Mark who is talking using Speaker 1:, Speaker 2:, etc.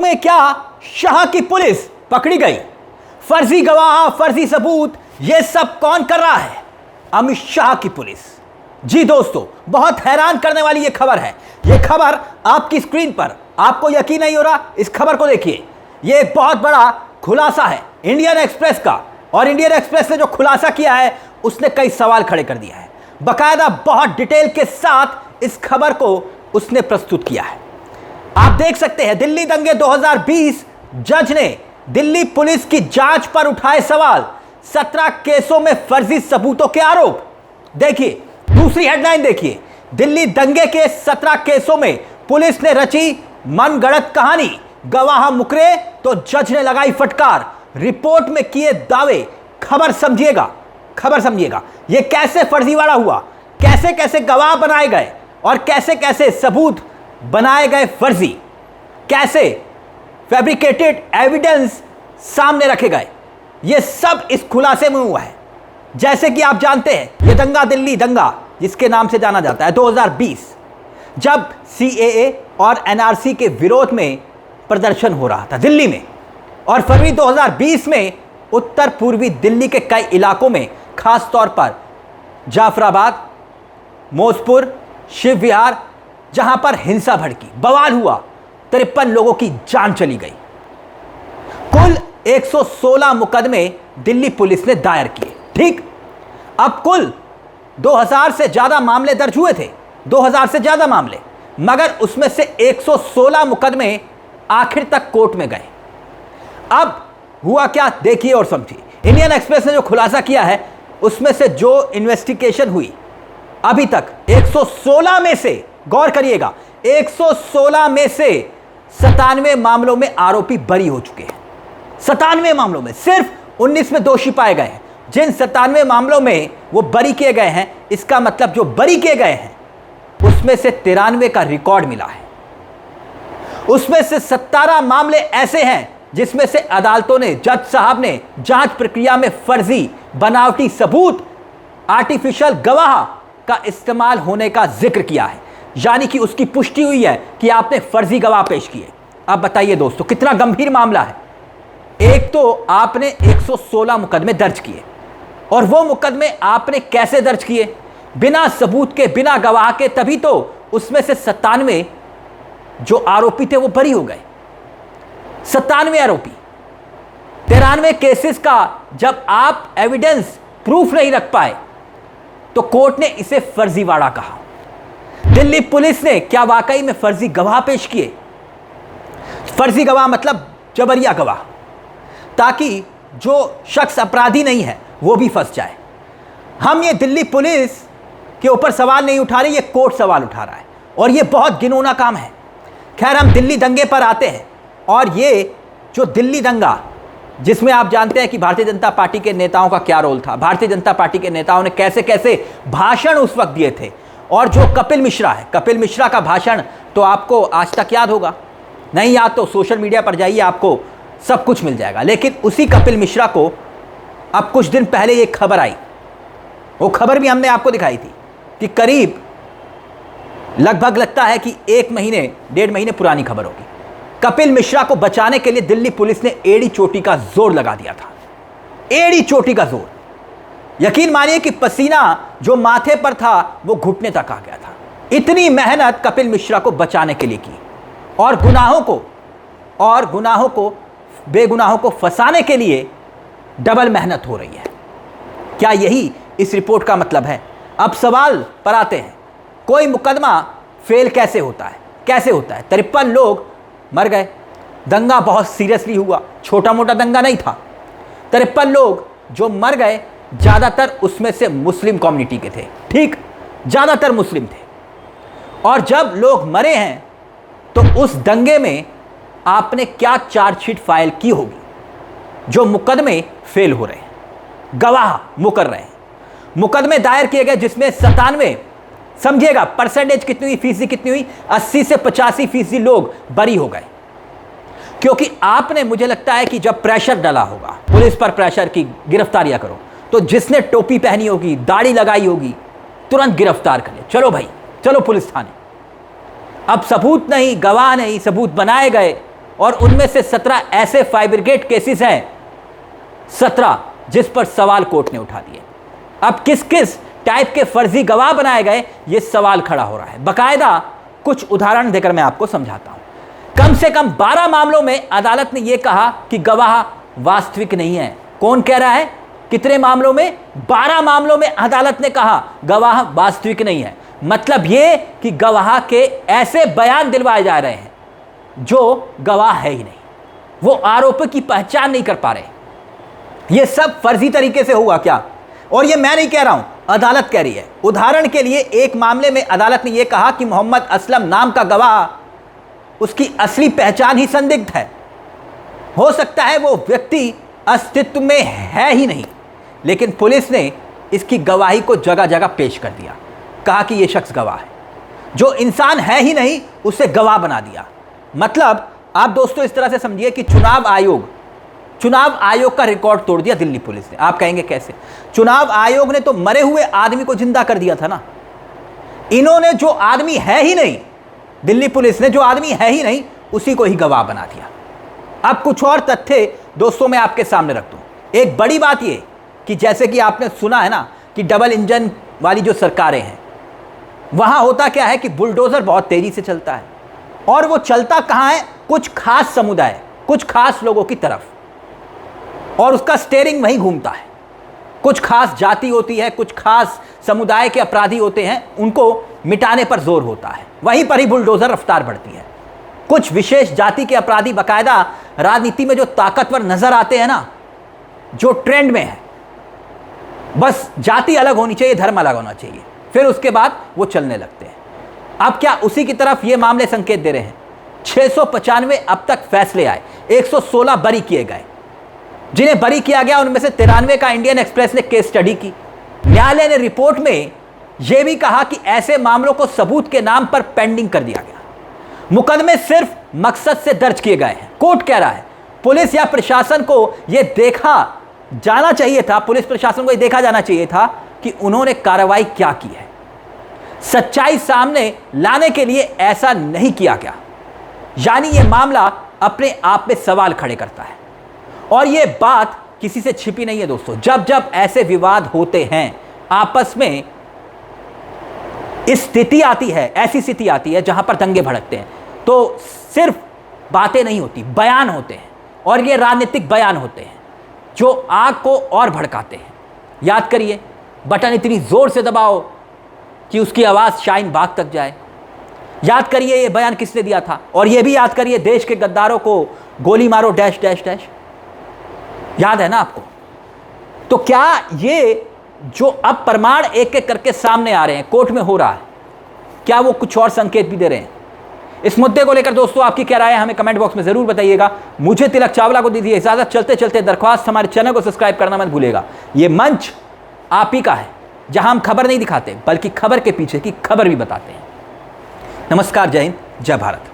Speaker 1: में क्या शाह की पुलिस पकड़ी गई? फर्जी गवाह, फर्जी सबूत, यह सब कौन कर रहा है? अमित शाह की पुलिस। जी दोस्तों, बहुत हैरान करने वाली यह खबर है। यह खबर आपकी स्क्रीन पर, आपको यकीन नहीं हो रहा? इस खबर को देखिए। यह एक बहुत बड़ा खुलासा है इंडियन एक्सप्रेस का, और इंडियन एक्सप्रेस ने जो खुलासा किया है उसने कई सवाल खड़े कर दिया है। बकायदा बहुत डिटेल के साथ इस खबर को उसने प्रस्तुत किया है। आप देख सकते हैं, दिल्ली दंगे 2020, जज ने दिल्ली पुलिस की जांच पर उठाए सवाल, 17 केसों में फर्जी सबूतों के आरोप। देखिए दूसरी हेडलाइन देखिए, दिल्ली दंगे के 17 केसों में पुलिस ने रची मनगढ़ंत कहानी, गवाह मुकरे तो जज ने लगाई फटकार, रिपोर्ट में किए दावे। खबर समझिएगा, खबर समझिएगा, यह कैसे फर्जीवाड़ा हुआ, कैसे कैसे गवाह बनाए गए और कैसे कैसे सबूत बनाए गए फर्जी, कैसे फैब्रिकेटेड एविडेंस सामने रखे गए। यह सब इस खुलासे में हुआ है। जैसे कि आप जानते हैं, यह दंगा, दिल्ली दंगा जिसके नाम से जाना जाता है, 2020 जब CAA और NRC के विरोध में प्रदर्शन हो रहा था दिल्ली में, और फरवरी 2020 में उत्तर पूर्वी दिल्ली के कई इलाकों में, खास तौर पर जाफराबाद, मौजपुर, शिव विहार, जहां पर हिंसा भड़की, बवाल हुआ, 53 लोगों की जान चली गई। कुल 116 मुकदमे दिल्ली पुलिस ने दायर किए। ठीक, अब कुल 2000 से ज्यादा मामले दर्ज हुए थे, 2000 से ज्यादा मामले, मगर उसमें से 116 मुकदमे आखिर तक कोर्ट में गए। अब हुआ क्या, देखिए और समझिए। इंडियन एक्सप्रेस ने जो खुलासा किया है उसमें से जो इन्वेस्टिगेशन हुई अभी तक 116 में से, गौर करिएगा, 116 में से 97 मामलों में आरोपी बरी हो चुके हैं। 97 मामलों में सिर्फ 19 में दोषी पाए गए हैं। जिन 97 मामलों में वो बरी किए गए हैं, इसका मतलब जो बरी किए गए हैं उसमें से 93 का रिकॉर्ड मिला है। उसमें से 17 मामले ऐसे हैं जिसमें से अदालतों ने, जज साहब ने जांच प्रक्रिया में फर्जी, बनावटी सबूत, आर्टिफिशियल गवाह का इस्तेमाल होने का जिक्र किया है, यानी कि उसकी पुष्टि हुई है कि आपने फर्जी गवाह पेश किए। अब बताइए दोस्तों, कितना गंभीर मामला है। एक तो आपने 116 मुकदमे दर्ज किए, और वो मुकदमे आपने कैसे दर्ज किए? बिना सबूत के, बिना गवाह के, तभी तो उसमें से 97 जो आरोपी थे वो बरी हो गए। 97 आरोपी, 93 केसेस का जब आप एविडेंस, प्रूफ नहीं रख पाए तो कोर्ट ने इसे फर्जीवाड़ा कहा। दिल्ली पुलिस ने क्या वाकई में फर्जी गवाह पेश किए? फर्जी गवाह मतलब जबरिया गवाह, ताकि जो शख्स अपराधी नहीं है वो भी फंस जाए। हम ये दिल्ली पुलिस के ऊपर सवाल नहीं उठा रहे, ये कोर्ट सवाल उठा रहा है, और ये बहुत घिनौना काम है। खैर, हम दिल्ली दंगे पर आते हैं। और ये जो दिल्ली दंगा, जिसमें आप जानते हैं कि भारतीय जनता पार्टी के नेताओं का क्या रोल था, भारतीय जनता पार्टी के नेताओं ने कैसे कैसे भाषण उस वक्त दिए थे, और जो कपिल मिश्रा है, कपिल मिश्रा का भाषण तो आपको आज तक याद होगा, नहीं याद तो सोशल मीडिया पर जाइए, आपको सब कुछ मिल जाएगा। लेकिन उसी कपिल मिश्रा को अब कुछ दिन पहले एक खबर आई, वो खबर भी हमने आपको दिखाई थी कि करीब लगभग लगता है कि 1 महीने, 1.5 महीने पुरानी खबर होगी। कपिल मिश्रा को बचाने के लिए दिल्ली पुलिस ने एड़ी चोटी का जोर लगा दिया था। एड़ी चोटी का जोर, यकीन मानिए कि पसीना जो माथे पर था वो घुटने तक आ गया था। इतनी मेहनत कपिल मिश्रा को बचाने के लिए की, और गुनाहों को बेगुनाहों को फंसाने के लिए डबल मेहनत हो रही है। क्या यही इस रिपोर्ट का मतलब है? अब सवाल पर आते हैं, कोई मुकदमा फेल कैसे होता है? कैसे होता है? 53 लोग मर गए, दंगा बहुत सीरियसली हुआ, छोटा मोटा दंगा नहीं था। 53 लोग जो मर गए, ज़्यादातर उसमें से मुस्लिम कम्युनिटी के थे। ठीक, ज़्यादातर मुस्लिम थे। और जब लोग मरे हैं तो उस दंगे में आपने क्या चार्जशीट फाइल की होगी? जो मुकदमे फेल हो रहे हैं, गवाह मुकर रहे हैं, मुकदमे दायर किए गए जिसमें 97, समझिएगा परसेंटेज कितनी हुई, फीसदी कितनी हुई, 80 से 85% लोग बरी हो गए। क्योंकि आपने, मुझे लगता है कि जब प्रेशर डाला होगा पुलिस पर, प्रेशर की गिरफ्तारियां करो, तो जिसने टोपी पहनी होगी, दाढ़ी लगाई होगी, तुरंत गिरफ्तार कर ले, चलो भाई, चलो पुलिस थाने। अब सबूत नहीं, गवाह नहीं, सबूत बनाए गए, और उनमें से 17 ऐसे फायर ब्रिगेड केसेस हैं, 17 जिस पर सवाल कोर्ट ने उठा दिए। अब किस किस टाइप के फर्जी गवाह बनाए गए, यह सवाल खड़ा हो रहा है। बकायदा कुछ उदाहरण देकर मैं आपको समझाता हूं। कम से कम 12 मामलों में अदालत ने यह कहा कि गवाह वास्तविक नहीं है। कौन कह रहा है? कितने मामलों में? 12 मामलों में अदालत ने कहा गवाह वास्तविक नहीं है। मतलब यह कि गवाह के ऐसे बयान दिलवाए जा रहे हैं जो गवाह है ही नहीं, वो आरोपी की पहचान नहीं कर पा रहे। यह सब फर्जी तरीके से हुआ क्या? और यह मैं नहीं कह रहा हूं, अदालत कह रही है। उदाहरण के लिए एक मामले में अदालत ने यह कहा कि मोहम्मद असलम नाम का गवाह, उसकी असली पहचान ही संदिग्ध है। हो सकता है वो व्यक्ति अस्तित्व में है ही नहीं, लेकिन पुलिस ने इसकी गवाही को जगह जगह पेश कर दिया, कहा कि यह शख्स गवाह है। जो इंसान है ही नहीं उसे गवाह बना दिया। मतलब आप दोस्तों इस तरह से समझिए कि चुनाव आयोग का रिकॉर्ड तोड़ दिया दिल्ली पुलिस ने। आप कहेंगे कैसे? चुनाव आयोग ने तो मरे हुए आदमी को जिंदा कर दिया था ना। इन्होंने जो आदमी है ही नहीं, दिल्ली पुलिस ने जो आदमी है ही नहीं उसी को ही गवाह बना दिया। अब कुछ और तथ्य दोस्तों मैं आपके सामने रख दूं। एक बड़ी बात यह कि जैसे कि आपने सुना है ना कि डबल इंजन वाली जो सरकारें हैं, वहां होता क्या है कि बुलडोजर बहुत तेजी से चलता है, और वो चलता कहां है? कुछ खास समुदाय, कुछ खास लोगों की तरफ, और उसका स्टीयरिंग वहीं घूमता है। कुछ खास जाति होती है, कुछ खास समुदाय के अपराधी होते हैं, उनको मिटाने पर जोर होता है, वहीं पर ही बुलडोजर रफ्तार बढ़ती है। कुछ विशेष जाति के अपराधी बकायदा राजनीति में जो ताकतवर नजर आते हैं ना, जो ट्रेंड में है, बस जाति अलग होनी चाहिए, धर्म अलग होना चाहिए, फिर उसके बाद वो चलने लगते हैं। अब क्या उसी की तरफ ये मामले संकेत दे रहे हैं? 695 अब तक फैसले आए, 116 बरी किए गए। जिन्हें बरी किया गया उनमें से 93 का इंडियन एक्सप्रेस ने केस स्टडी की। न्यायालय ने रिपोर्ट में यह भी कहा कि ऐसे मामलों को सबूत के नाम पर पेंडिंग कर दिया गया। मुकदमे सिर्फ मकसद से दर्ज किए गए हैं। कोर्ट कह रहा है पुलिस या प्रशासन को यह देखा जाना चाहिए था, पुलिस प्रशासन को यह देखा जाना चाहिए था कि उन्होंने कार्रवाई क्या की है। सच्चाई सामने लाने के लिए ऐसा नहीं किया गया, यानी यह मामला अपने आप में सवाल खड़े करता है। और यह बात किसी से छिपी नहीं है दोस्तों। जब जब ऐसे विवाद होते हैं आपस में, इस स्थिति आती है, ऐसी स्थिति आती है जहां पर दंगे भड़कते हैं, तो सिर्फ बातें नहीं होती, बयान होते हैं, और ये राजनीतिक बयान होते हैं जो आग को और भड़काते हैं। याद करिए, बटन इतनी जोर से दबाओ कि उसकी आवाज शाहीन बाग तक जाए। याद करिए ये बयान किसने दिया था, और ये भी याद करिए देश के गद्दारों को गोली मारो डैश डैश डैश, याद है ना आपको? तो क्या ये जो अब प्रमाण एक एक करके सामने आ रहे हैं, कोर्ट में हो रहा है, क्या वो कुछ और संकेत भी दे रहे हैं? इस मुद्दे को लेकर दोस्तों आपकी क्या राय है, हमें कमेंट बॉक्स में जरूर बताइएगा। मुझे तिलक चावला को दीजिए इजाजत। चलते चलते दरख्वास्त, हमारे चैनल को सब्सक्राइब करना मत भूलिएगा। ये मंच आप ही का है, जहां हम खबर नहीं दिखाते बल्कि खबर के पीछे की खबर भी बताते हैं। नमस्कार, जय हिंद, जय भारत।